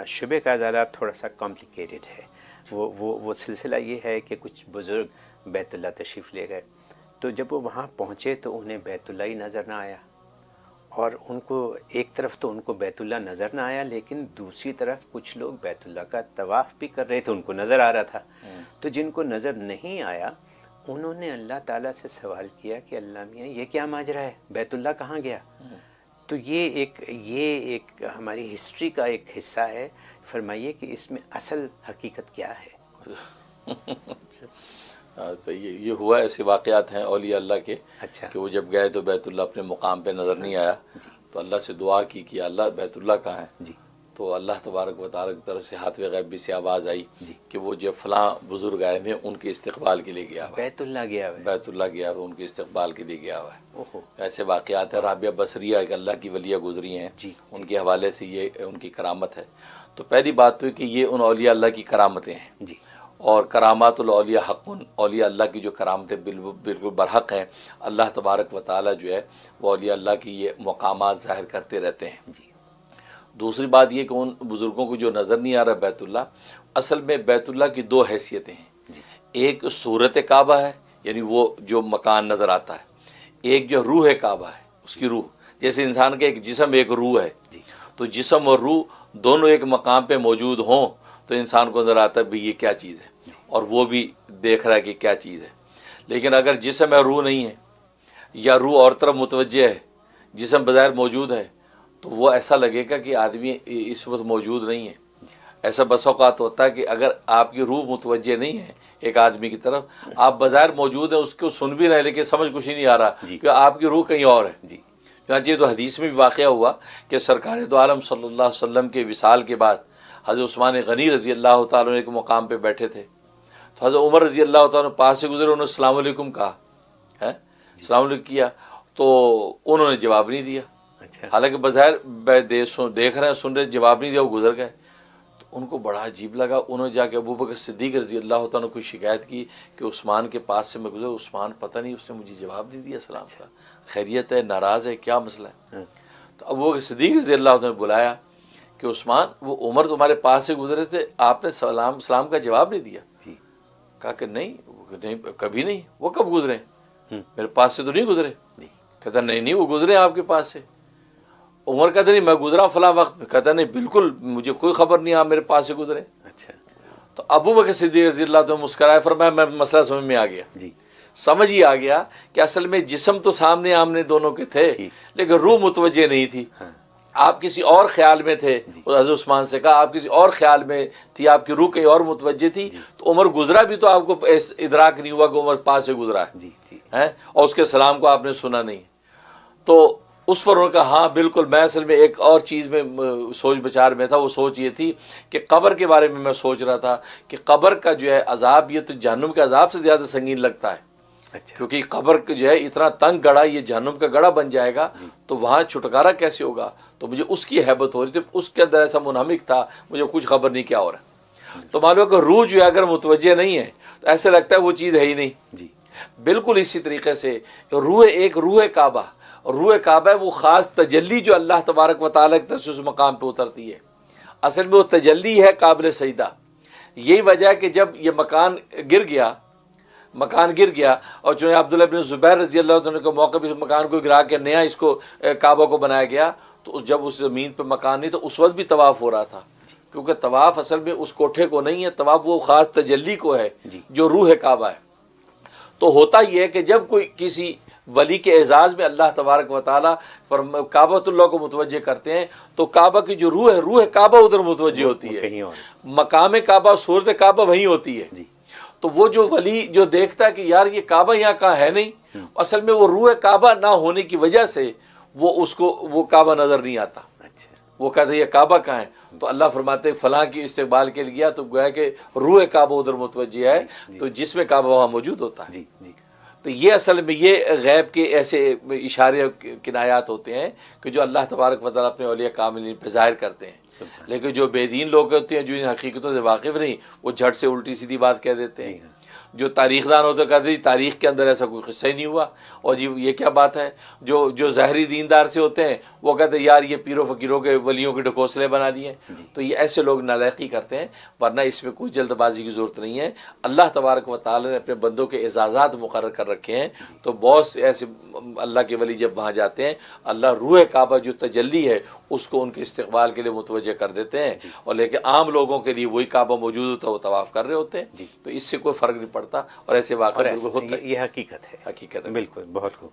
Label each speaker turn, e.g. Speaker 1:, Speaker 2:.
Speaker 1: شبہ کا ازالہ تھوڑا سا کمپلیکیٹڈ ہے. وہ سلسلہ یہ ہے کہ کچھ بزرگ بیت اللہ تشریف لے گئے، تو جب وہ وہاں پہنچے تو انہیں بیت اللہ ہی نظر نہ آیا، اور ان کو ایک طرف تو ان کو بیت اللہ نظر نہ آیا، لیکن دوسری طرف کچھ لوگ بیت اللہ کا طواف بھی کر رہے تھے، ان کو نظر آ رہا تھا. تو جن کو نظر نہیں آیا انہوں نے اللہ تعالیٰ سے سوال کیا کہ اللہ میاں یہ کیا ماجرا ہے، بیت اللہ کہاں گیا؟ تو یہ ایک ہماری ہسٹری کا ایک حصہ ہے. فرمائیے کہ اس میں اصل حقیقت کیا ہے؟
Speaker 2: صحیح ہے. یہ ہوا، ایسے واقعات ہیں اولیاء اللہ کے
Speaker 1: اچھا.
Speaker 2: کہ وہ جب گئے تو بیت اللہ اپنے مقام پہ نظر نہیں آیا، تو اللہ سے دعا کی کہ اللہ بیت اللہ کہاں ہے؟
Speaker 1: جی.
Speaker 2: تو اللہ تبارک و تعالیٰ کی طرف سے ہاتھ غیبی سے آواز آئی
Speaker 1: جی.
Speaker 2: کہ وہ جب فلاں بزرگ آئے ہیں ان کے استقبال کے لیے گیا ہوا ہے،
Speaker 1: بیت اللہ گیا ہوا ہے.
Speaker 2: بیت اللہ گیا ہوا، ان کے استقبال کے لیے گیا ہوا ہے.
Speaker 1: اوہو.
Speaker 2: ایسے واقعات ہیں. رابعہ بصریہ ایک اللہ کی ولیہ گزری ہیں،
Speaker 1: جی.
Speaker 2: ان کے حوالے سے یہ ان کی کرامت ہے. تو پہلی بات تو ہے کہ یہ ان اولیاء اللہ کی کرامتیں ہیں،
Speaker 1: جی.
Speaker 2: اور کرامات الاولیاء حق، اولیاء اللہ کی جو کرامتیں بالکل برحق ہیں. اللہ تبارک و تعالیٰ جو ہے وہ اولیاء اللہ کی یہ مقامات ظاہر کرتے رہتے ہیں.
Speaker 1: جی.
Speaker 2: دوسری بات یہ کہ ان بزرگوں کو جو نظر نہیں آ رہا بیت اللہ، اصل میں بیت اللہ کی دو حیثیتیں ہیں.
Speaker 1: جی.
Speaker 2: ایک صورت کعبہ ہے، یعنی وہ جو مکان نظر آتا ہے. ایک جو روح کعبہ ہے، اس کی روح، جیسے انسان کا ایک جسم ایک روح ہے.
Speaker 1: جی.
Speaker 2: تو جسم اور روح دونوں ایک مقام پہ موجود ہوں تو انسان کو نظر آتا ہے بھی یہ کیا چیز ہے، اور وہ بھی دیکھ رہا ہے کہ کیا چیز ہے. لیکن اگر جسم ہے روح نہیں ہے، یا روح اور طرف متوجہ ہے، جسم بظاہر موجود ہے، تو وہ ایسا لگے گا کہ آدمی اس وقت موجود نہیں ہے. ایسا بس اوقات ہوتا ہے کہ اگر آپ کی روح متوجہ نہیں ہے ایک آدمی کی طرف، آپ بظاہر موجود ہیں، اس کو سن بھی رہے لیکن سمجھ کچھ ہی نہیں آ رہا کہ آپ کی روح کہیں اور ہے.
Speaker 1: جی.
Speaker 2: چنانچہ یہ تو حدیث میں بھی واقعہ ہوا کہ سرکار دو عالم صلی اللہ علیہ وسلم کے وصال کے بعد حضرت عثمان غنی رضی اللہ تعالیٰ عنہ ایک مقام پہ بیٹھے تھے، تو حضرت عمر رضی اللہ تعالیٰ عنہ پاس سے گزرے، انہوں نے السلام علیکم کہا ہے، السلام علیکم کیا، تو انہوں نے جواب نہیں دیا.
Speaker 1: اچھا.
Speaker 2: حالانکہ بظاہر دیکھ رہے ہیں، سن رہے، جواب نہیں دیا، وہ گزر گئے. تو ان کو بڑا عجیب لگا. انہوں نے جا کے ابوبکر صدیق رضی اللہ تعالیٰ کو شکایت کی کہ عثمان کے پاس سے میں گزرا، عثمان پتہ نہیں اس نے مجھے جواب نہیں دیا سلام کا، خیریت ہے، ناراض ہے، کیا مسئلہ ہے؟ تو ابوبکر صدیق رضی اللہ تعالیٰ نے بلایا کہ عثمان، وہ عمر تمہارے پاس سے گزرے تھے، آپ نے سلام کا جواب نہیں دیا. کہا کہ نہیں کبھی نہیں. وہ کب گزرے؟ میرے پاس سے تو نہیں گزرے. کہتا نہیں وہ گزرے آپ کے پاس سے. عمر کہتا نہیں میں گزرا فلاں وقت میں. کہتا نہیں بالکل مجھے کوئی خبر نہیں، آپ میرے پاس سے گزرے.
Speaker 1: اچھا.
Speaker 2: تو ابوبکر صدیق رضی اللہ عنہ مسکرائے، فرمایا میں مسئلہ سمجھ میں آ گیا.
Speaker 1: جی.
Speaker 2: سمجھ ہی آ گیا کہ اصل میں جسم تو سامنے آمنے دونوں کے تھے، لیکن روح متوجہ نہیں تھی. آپ کسی اور خیال میں تھے. حضرت عثمان سے کہا آپ کسی اور خیال میں تھی، آپ کی روح کہیں اور متوجہ تھی. تو عمر گزرا بھی تو آپ کو ادراک نہیں ہوا کہ عمر پاس سے گزرا ہے، اور اس کے سلام کو آپ نے سنا نہیں. تو اس پر انہوں نے کہا ہاں بالکل، میں اصل میں ایک اور چیز میں سوچ بچار میں تھا. وہ سوچ یہ تھی کہ قبر کے بارے میں سوچ رہا تھا کہ قبر کا جو ہے عذاب، یہ تو جہنم کے عذاب سے زیادہ سنگین لگتا ہے. کیونکہ قبر جو ہے اتنا تنگ گڑھا، یہ جہنم کا گڑھا بن جائے گا، تو وہاں چھٹکارا کیسے ہوگا؟ تو مجھے اس کی ہیبت ہو رہی تھی، اس کے اندر ایسا منہمک تھا، مجھے کچھ خبر نہیں کیا ہو رہا ہے. تو معلوم ہے کہ روح جو ہے اگر متوجہ نہیں ہے تو ایسے لگتا ہے وہ چیز ہے ہی نہیں. بالکل اسی طریقے سے روح کعبہ، روح کعبہ وہ خاص تجلی جو اللہ تبارک و تعالیٰ کی طرف سے اس مقام پہ اترتی ہے. اصل میں وہ تجلی ہے قابل سجدہ. یہی وجہ ہے کہ جب یہ مکان گر گیا اور چنانچہ عبداللہ بن زبیر رضی اللہ عنہ کے موقع پہ اس مکان کو گرا کے نیا اس کو کعبہ کو بنایا گیا، تو جب اس زمین پہ مکان نہیں تو اس وقت بھی طواف ہو رہا تھا. کیونکہ طواف اصل میں اس کوٹھے کو نہیں ہے، طواف وہ خاص تجلی کو ہے جو روح کعبہ ہے. تو ہوتا یہ ہے کہ جب کوئی کسی ولی کے اعزاز میں اللہ تبارک و تعالیٰ کعبۃ اللہ کو متوجہ کرتے ہیں تو کعبہ کی جو روح کعبہ ادھر متوجہ ہوتی ہے، مقام کعبہ صورت کعبہ وہیں ہوتی ہے. تو وہ جو ولی جو دیکھتا ہے کہ یار یہ کعبہ یہاں کہاں ہے نہیں، اصل میں وہ روح کعبہ نہ ہونے کی وجہ سے وہ کعبہ نظر نہیں آتا. وہ کہتے ہیں یہ کعبہ کہاں ہے؟ تو اللہ فرماتے ہیں فلاں کی استقبال کے لیے گیا تو گویا کہ روح کعبہ ادھر متوجہ ہے، تو جس میں کعبہ وہاں موجود ہوتا ہے. تو یہ اصل میں یہ غیب کے ایسے اشارے کنایات ہوتے ہیں کہ جو اللہ تبارک و تعالیٰ اپنے اولیاء کاملین پہ ظاہر کرتے ہیں. لیکن جو بے دین لوگ ہوتے ہیں جو ان حقیقتوں سے واقف نہیں، وہ جھٹ سے الٹی سیدھی بات کہہ دیتے ہیں. جو تاریخ دان ہوتے کہتے ہیں تاریخ کے اندر ایسا کوئی قصہ ہی نہیں ہوا، اور جی یہ کیا بات ہے. جو ظاہری دیندار سے ہوتے ہیں وہ کہتے ہیں یار یہ پیروں فقیروں کے ولیوں کے ڈھکوسلے بنا دیے. تو یہ ایسے لوگ نالائقی کرتے ہیں، ورنہ اس میں کوئی جلد بازی کی ضرورت نہیں ہے. اللہ تبارک و تعالی نے اپنے بندوں کے اعزازات مقرر کر رکھے ہیں. تو بہت سے ایسے اللہ کے ولی جب وہاں جاتے ہیں اللہ روح کعبہ جو تجلی ہے اس کو ان کے استقبال کے لیے متوجہ کر دیتے ہیں، اور لیکن عام لوگوں کے لیے وہی کعبہ موجود ہوتا ہے، وہ طواف کر رہے ہوتے ہیں. تو اس سے کوئی فرق نہیں پڑتا، اور ایسے واقعہ بالکل ہوتا ہے.
Speaker 1: یہ حقیقت ہے.
Speaker 2: حقیقت ہے.
Speaker 1: بالکل، بہت خوب.